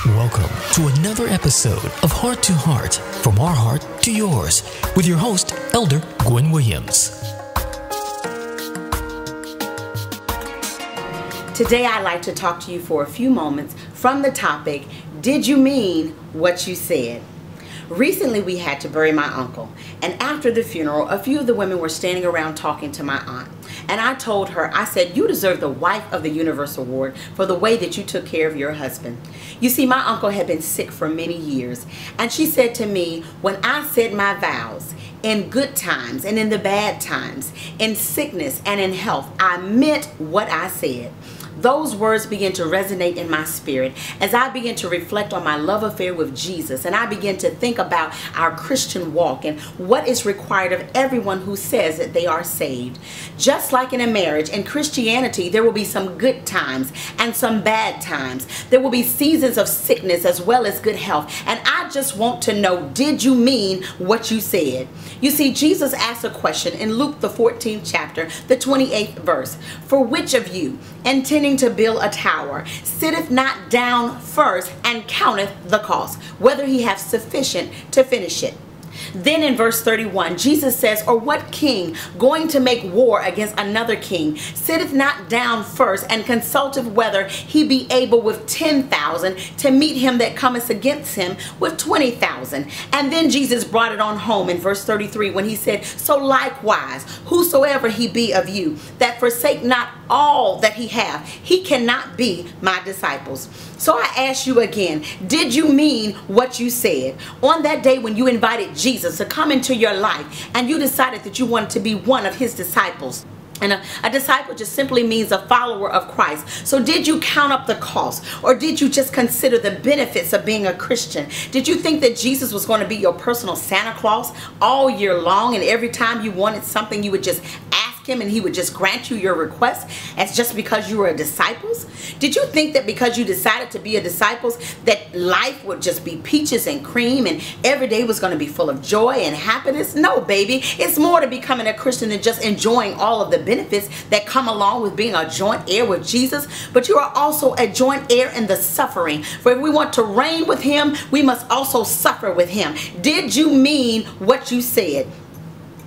Welcome to another episode of Heart to Heart, from our heart to yours, with your host, Elder Gwen Williams. Today I'd like to talk to you for a few moments from the topic, did you mean what you said? Recently we had to bury my uncle, and after the funeral, a few of the women were standing around talking to my aunt. And I told her, I said, you deserve the Wife of the Universe Award for the way that you took care of your husband. You see, my uncle had been sick for many years, and she said to me, when I said my vows, in good times and in the bad times, in sickness and in health, I meant what I said. Those words began to resonate in my spirit as I began to reflect on my love affair with Jesus, and I began to think about our Christian walk and what is required of everyone who says that they are saved. Just like in a marriage, in Christianity, there will be some good times and some bad times. There will be seasons of sickness as well as good health. And I just want to know, did you mean what you said? You see, Jesus asked a question in Luke the 14th chapter, the 28th verse. For which of you, intending to build a tower, sitteth not down first and counteth the cost, whether he have sufficient to finish it? Then in verse 31, Jesus says, or what king going to make war against another king sitteth not down first and consulteth whether he be able with 10,000 to meet him that cometh against him with 20,000? And then Jesus brought it on home in verse 33 when he said, so likewise, whosoever he be of you that forsake not all that he hath, he cannot be my disciples. So I ask you again, did you mean what you said? On that day when you invited Jesus to come into your life and you decided that you wanted to be one of his disciples. And a disciple just simply means a follower of Christ. So did you count up the cost, or did you just consider the benefits of being a Christian? Did you think that Jesus was going to be your personal Santa Claus all year long, and every time you wanted something you would just ask him and he would just grant you your request as just because you were a disciples? Did you think that because you decided to be a disciples that life would just be peaches and cream and every day was going to be full of joy and happiness? No, baby. It's more to becoming a Christian than just enjoying all of the benefits that come along with being a joint heir with Jesus, but you are also a joint heir in the suffering. For if we want to reign with him, we must also suffer with him. Did you mean what you said?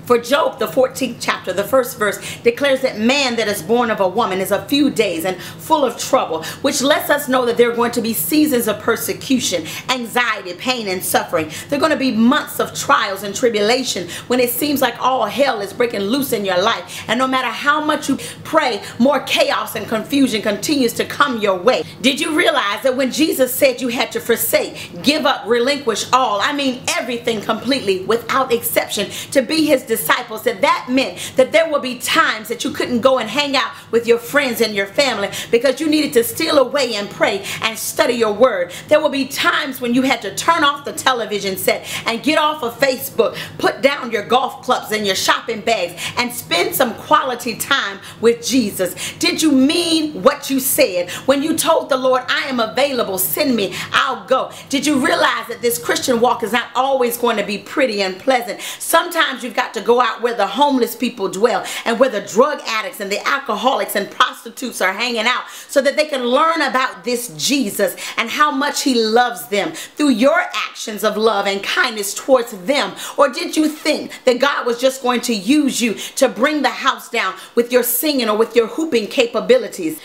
For Job, the 14th chapter, the first verse declares that man that is born of a woman is a few days and full of trouble, which lets us know that there are going to be seasons of persecution, anxiety, pain, and suffering. There are going to be months of trials and tribulation when it seems like all hell is breaking loose in your life. And no matter how much you pray, more chaos and confusion continues to come your way. Did you realize that when Jesus said you had to forsake, give up, relinquish all, I mean everything completely without exception, to be his disciples, that meant that there will be times that you couldn't go and hang out with your friends and your family because you needed to steal away and pray and study your word. There will be times when you had to turn off the television set and get off of Facebook, put down your golf clubs and your shopping bags and spend some quality time with Jesus. Did you mean what you said when you told the Lord, I am available, send me, I'll go? Did you realize that this Christian walk is not always going to be pretty and pleasant? Sometimes you've got to go out where the homeless people dwell and where the drug addicts and the alcoholics and prostitutes are hanging out so that they can learn about this Jesus and how much he loves them through your actions of love and kindness towards them. Or did you think that God was just going to use you to bring the house down with your singing or with your hooping capabilities?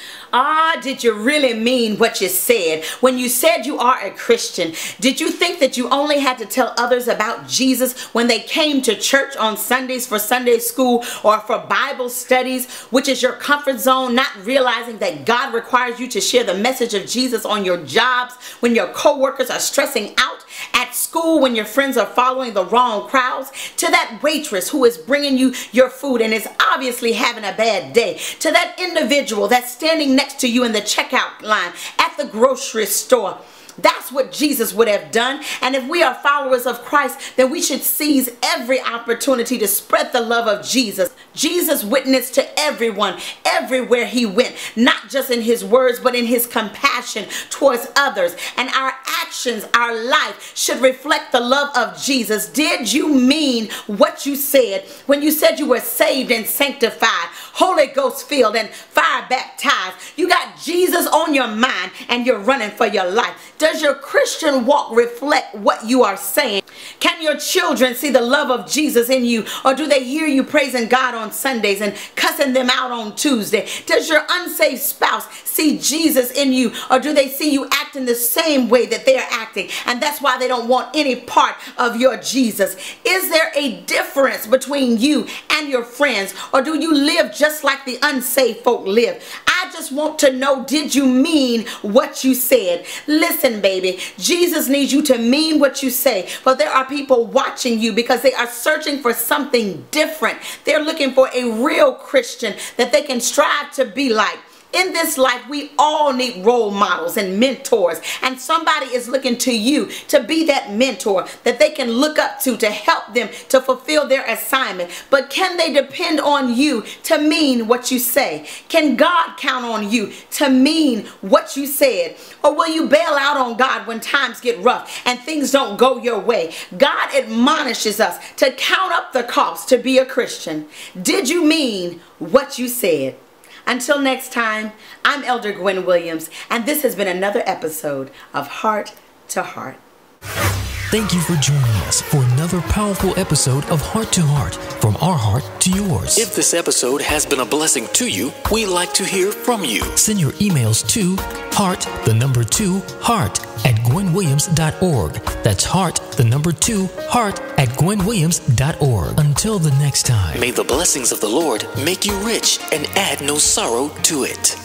Did you really mean what you said when you said you are a Christian? Did you think that you only had to tell others about Jesus when they came to church on Sundays for Sunday school or for Bible studies, which is your comfort zone, not realizing that God requires you to share the message of Jesus on your jobs, when your co-workers are stressing out, at school when your friends are following the wrong crowds, to that waitress who is bringing you your food and is obviously having a bad day, to that individual that's standing next to you in the checkout line at the grocery store. That's what Jesus would have done. And if we are followers of Christ, then we should seize every opportunity to spread the love of Jesus. Jesus witnessed to everyone, everywhere he went, not just in his words, but in his compassion towards others. And our actions actions, our life should reflect the love of Jesus. Did you mean what you said when you said you were saved and sanctified, Holy Ghost filled and fire baptized? You got Jesus on your mind and you're running for your life. Does your Christian walk reflect what you are saying? Can your children see the love of Jesus in you, or do they hear you praising God on Sundays and cussing them out on Tuesday? Does your unsaved spouse see Jesus in you, or do they see you acting the same way that they're acting, and that's why they don't want any part of your Jesus? Is there a difference between you and your friends, or do you live just like the unsaved folk live? I just want to know, did you mean what you said? Listen, baby, Jesus needs you to mean what you say, but there are people watching you because they are searching for something different. They're looking for a real Christian that they can strive to be like. In this life, we all need role models and mentors, and somebody is looking to you to be that mentor that they can look up to help them to fulfill their assignment. But can they depend on you to mean what you say? Can God count on you to mean what you said? Or will you bail out on God when times get rough and things don't go your way? God admonishes us to count up the cost to be a Christian. Did you mean what you said? Until next time, I'm Elder Gwen Williams, and this has been another episode of Heart to Heart. Thank you for joining us for another powerful episode of Heart to Heart, from our heart to yours. If this episode has been a blessing to you, we'd like to hear from you. Send your emails to heart@gwenwilliams.org. That's heart@gwenwilliams.org. Until the next time, may the blessings of the Lord make you rich and add no sorrow to it.